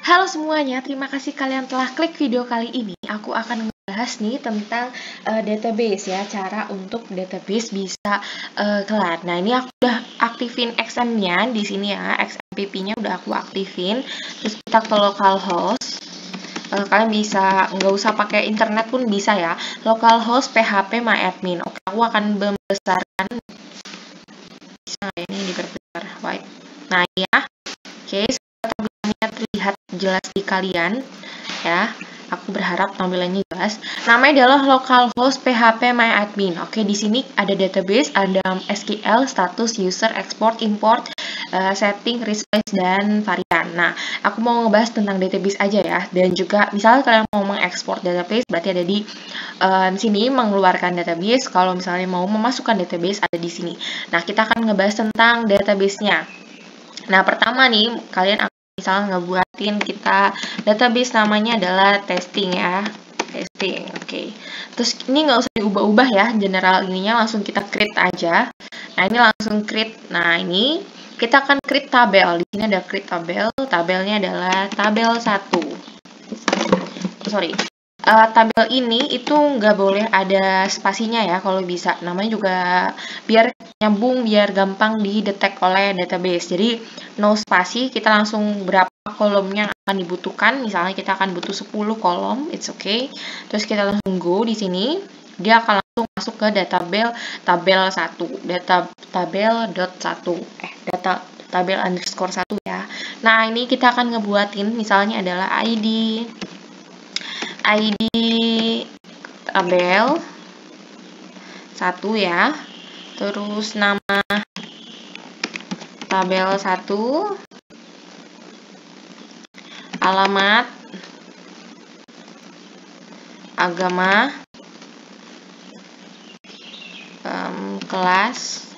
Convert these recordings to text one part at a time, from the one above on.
Halo semuanya, terima kasih kalian telah klik video kali ini. Aku akan ngebahas nih tentang database ya, cara untuk database bisa kelar. Nah, ini aku udah aktifin XM-nya di sini ya, XMPP-nya udah aku aktifin. Terus kita ke localhost. Kalian bisa nggak usah pakai internet pun bisa ya. Localhost php myadmin. Oke, aku akan membesarkan. Bisa nggak ini diperbesar? Baik. Nah ya, oke. Terlihat jelas di kalian ya. Aku berharap tampilannya jelas. Namanya adalah localhost php myadmin. Oke, di sini ada database, ada SQL, status, user, export, import, setting, resize, dan varian. Nah, aku mau ngebahas tentang database aja ya. Dan juga misalnya kalian mau mengekspor database, berarti ada di sini mengeluarkan database. Kalau misalnya mau memasukkan database, ada di sini. Nah, kita akan ngebahas tentang database-nya. Nah, pertama nih, kalian misalnya ngebuatin kita database namanya adalah testing ya, testing. Oke. Terus ini nggak usah diubah-ubah ya, general ininya langsung kita create aja. Nah, ini langsung create. Nah, ini kita akan create tabel. Di sini ada create tabel. Tabelnya adalah tabel 1. Sorry. Tabel ini itu nggak boleh ada spasinya ya kalau bisa. Namanya juga biar nyambung, biar gampang didetek oleh database. Jadi no spasi, kita langsung berapa kolom yang akan dibutuhkan. Misalnya kita akan butuh 10 kolom, it's okay. Terus kita langsung go di sini. Dia akan langsung masuk ke tabel 1. Data tabel underscore 1 ya. Nah, ini kita akan ngebuatin misalnya adalah ID tabel 1 ya. Terus nama tabel 1, alamat, agama, kelas,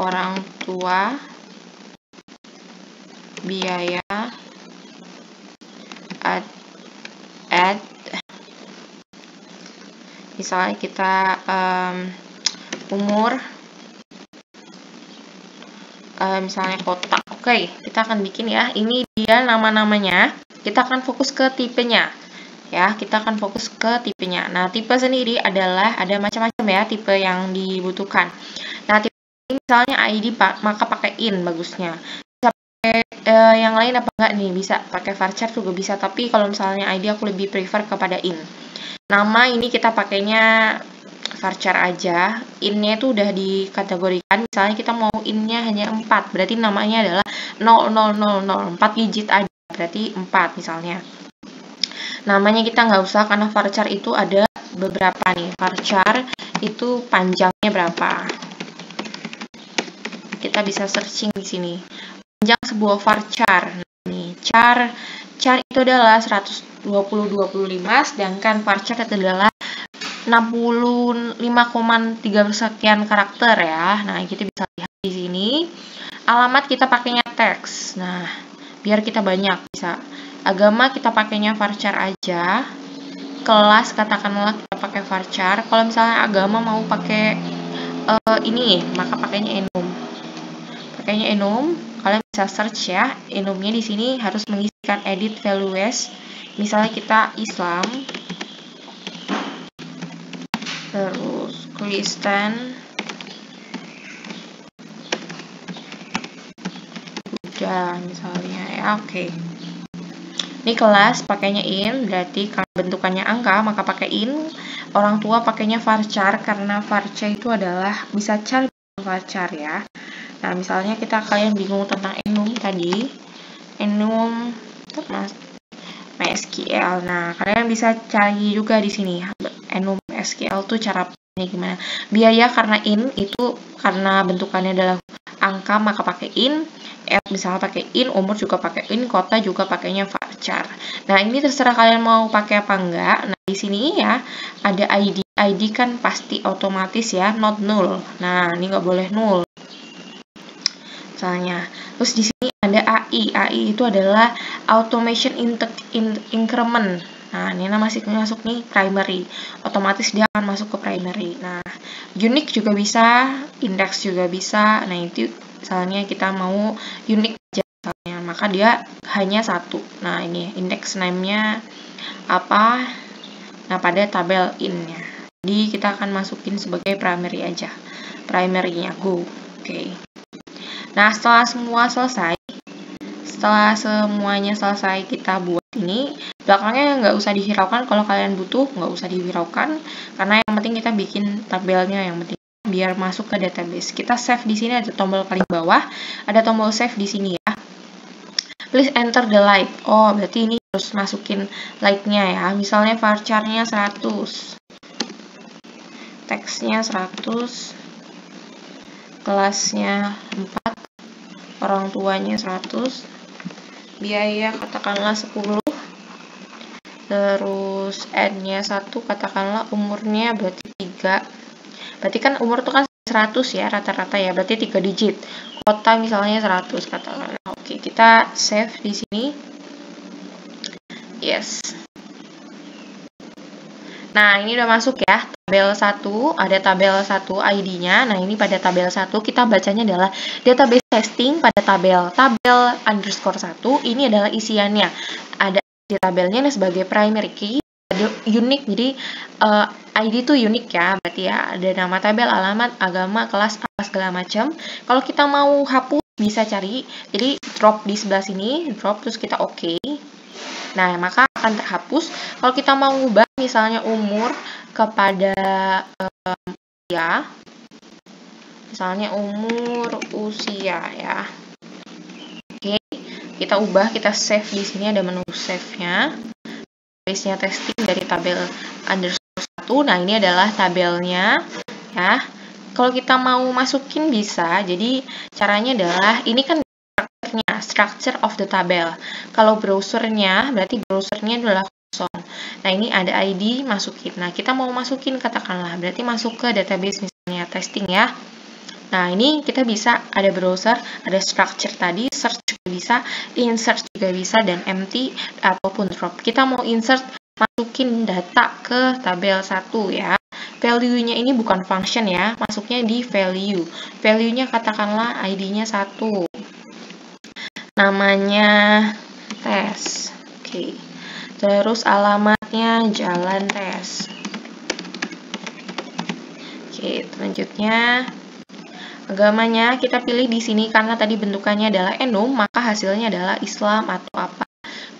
orang tua, biaya, add, misalnya kita umur, misalnya kota. Oke, kita akan bikin ya. Ini dia nama-namanya. Kita akan fokus ke tipenya. Ya, kita akan fokus ke tipenya. Nah, tipe sendiri adalah ada macam-macam ya tipe yang dibutuhkan. Nah, tipe ini misalnya ID maka pakai in bagusnya. Bisa pakai yang lain apa enggak nih? Bisa pakai varchar juga bisa, tapi kalau misalnya ID aku lebih prefer kepada in. Nama ini kita pakainya varchar aja. In-nya itu udah dikategorikan. Misalnya kita mau in-nya hanya 4, berarti namanya adalah 0000, 4 digit aja, berarti 4 misalnya. Namanya kita nggak usah karena varchar itu ada beberapa nih. Varchar itu panjangnya berapa? Kita bisa searching di sini. Panjang sebuah varchar. Nah, nih, char itu adalah 120-25, sedangkan varchar itu adalah 65,3 sekian karakter ya. Nah, kita bisa lihat di sini. Alamat kita pakainya teks. Nah, biar kita banyak bisa. Agama kita pakainya varchar aja. Kelas katakanlah kita pakai varchar. Kalau misalnya agama mau pakai ini, maka pakainya enum. Pakainya enum. Kalian bisa search ya. Enumnya di sini harus mengisikan edit values. Misalnya kita Islam. Terus Kristen, Buddha misalnya ya. Oke. Ini kelas pakainya in, berarti kalau bentukannya angka maka pakai in. Orang tua pakainya varchar karena varchar itu adalah bisa char varchar ya. Nah, misalnya kalian bingung tentang enum tadi, enum MySQL. Nah, kalian bisa cari juga di sini enum SQL tuh cara pakainya gimana. Biaya karena in itu karena bentukannya adalah angka maka pakai in. Misalnya pakai in, umur juga pakai in, kota juga pakainya varchar. Nah, ini terserah kalian mau pakai apa enggak. Nah, di sini ya ada ID. ID kan pasti otomatis ya, not null. Nah, ini nggak boleh null. Misalnya. Terus di sini ada AI. AI itu adalah automation increment. Nah, ini masih masuk nih primary. Otomatis dia akan masuk ke primary. Nah, unique juga bisa, index juga bisa. Nah, itu misalnya kita mau unique aja misalnya maka dia hanya satu. Nah, ini index name-nya apa? Nah, pada tabel in-nya. Jadi, kita akan masukin sebagai primary aja. Primary-nya, go. Oke. Nah, setelah semuanya selesai kita buat ini, belakangnya nggak usah dihiraukan. Kalau kalian butuh, nggak usah dihiraukan. Karena yang penting kita bikin tabelnya, yang penting biar masuk ke database. Kita save di sini, ada tombol paling bawah, ada tombol save di sini ya. Please enter the light. Oh, berarti ini harus masukin light-nya ya. Misalnya varchar-nya 100. Teksnya 100. Kelasnya 4. Orang tuanya 100. Biaya katakanlah 10. Terus n-nya 1, katakanlah umurnya berarti 3. Berarti kan umur itu kan 100 ya, rata-rata ya, berarti 3 digit. Kota misalnya 100, katakanlah. Oke, kita save di sini. Yes. Nah, ini udah masuk ya, tabel 1, ada tabel 1 ID-nya. Nah, ini pada tabel 1, kita bacanya adalah database testing pada tabel underscore 1, ini adalah isiannya. Ada di tabelnya sebagai primary key, ada unik, jadi ID itu unik ya, berarti ya, ada nama tabel, alamat, agama, kelas, apa segala macam. Kalau kita mau hapus, bisa cari, jadi drop di sebelah sini, drop, terus kita oke. Nah, maka akan terhapus. Kalau kita mau ubah misalnya umur kepada usia, misalnya umur usia ya. Oke, kita ubah, kita save di sini, ada menu save-nya. Base-nya testing dari tabel underscore 1. Nah, ini adalah tabelnya ya. Kalau kita mau masukin bisa. Jadi caranya adalah ini kan structure of the tabel. Kalau browsernya, berarti browsernya adalah kosong. Nah, ini ada ID, masukin. Nah, kita mau masukin, katakanlah, berarti masuk ke database misalnya testing ya. Nah, ini kita bisa ada browser, ada structure tadi, search juga bisa, insert juga bisa, dan empty ataupun drop. Kita mau insert, masukin data ke tabel 1 ya. Value-nya ini bukan function ya, masuknya di value. Value-nya katakanlah ID-nya 1. Namanya tes. Oke. Terus alamatnya jalan tes. Oke, selanjutnya agamanya kita pilih di sini karena tadi bentukannya adalah enum, maka hasilnya adalah Islam atau apa.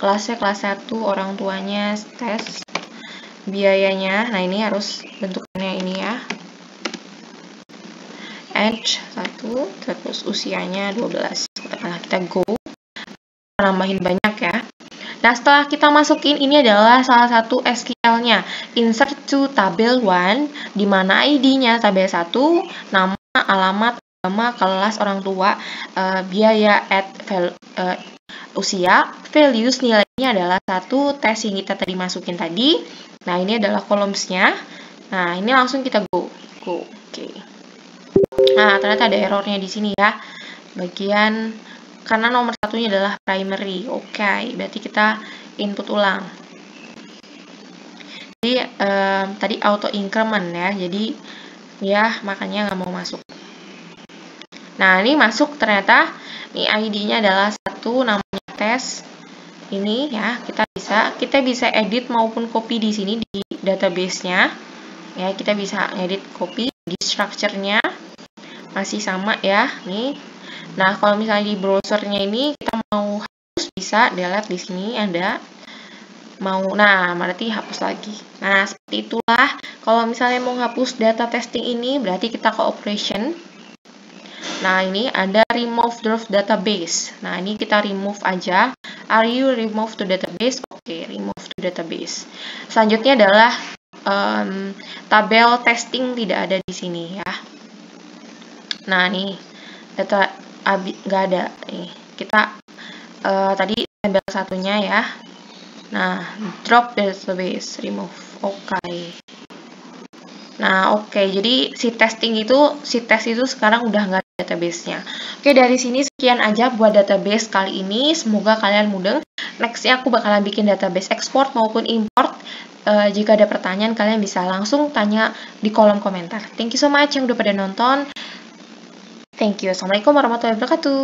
Kelasnya kelas 1, orang tuanya tes. Biayanya, nah ini harus bentukannya ini ya. Age 1, terus usianya 12. Katakanlah kita go. Nambahin banyak ya. Nah, setelah kita masukin, ini adalah salah satu SQL-nya. Insert to tabel 1, di mana ID-nya tabel 1, nama, alamat, agama, kelas, orang tua, biaya, usia, values, nilainya adalah 1, tes yang kita tadi masukin tadi. Nah, ini adalah columns-nya. Nah, ini langsung kita go. Oke. Nah, ternyata ada errornya di sini ya. Bagian karena nomor satunya adalah primary. Oke, berarti kita input ulang. Jadi tadi auto increment ya. Jadi ya makanya nggak mau masuk. Nah, ini masuk ternyata. Ini ID-nya adalah 1, namanya tes. Ini ya, kita bisa edit maupun copy di sini di database-nya. Ya, kita bisa edit copy di structure-nya. Masih sama ya, nih. Nah, kalau misalnya di browsernya ini kita mau hapus, bisa delete di sini ada. Nah, berarti hapus lagi. Nah, seperti itulah. Kalau misalnya mau hapus data testing ini, berarti kita ke operation. Nah, ini ada remove draft database. Nah, ini kita remove aja. Are you remove to database? Oke, remove to database. Selanjutnya adalah tabel testing tidak ada di sini ya. Nah, nih data nggak ada nih. Kita tadi tabel satunya ya. Nah, drop database, remove. Oke. Nah, oke. Jadi si tes itu sekarang udah nggak ada database-nya. Oke, dari sini sekian aja buat database kali ini. Semoga kalian mudeng. Nextnya aku bakalan bikin database export maupun import. Jika ada pertanyaan, kalian bisa langsung tanya di kolom komentar. Thank you so much yang udah pada nonton. Thank you. Assalamualaikum warahmatullahi wabarakatuh.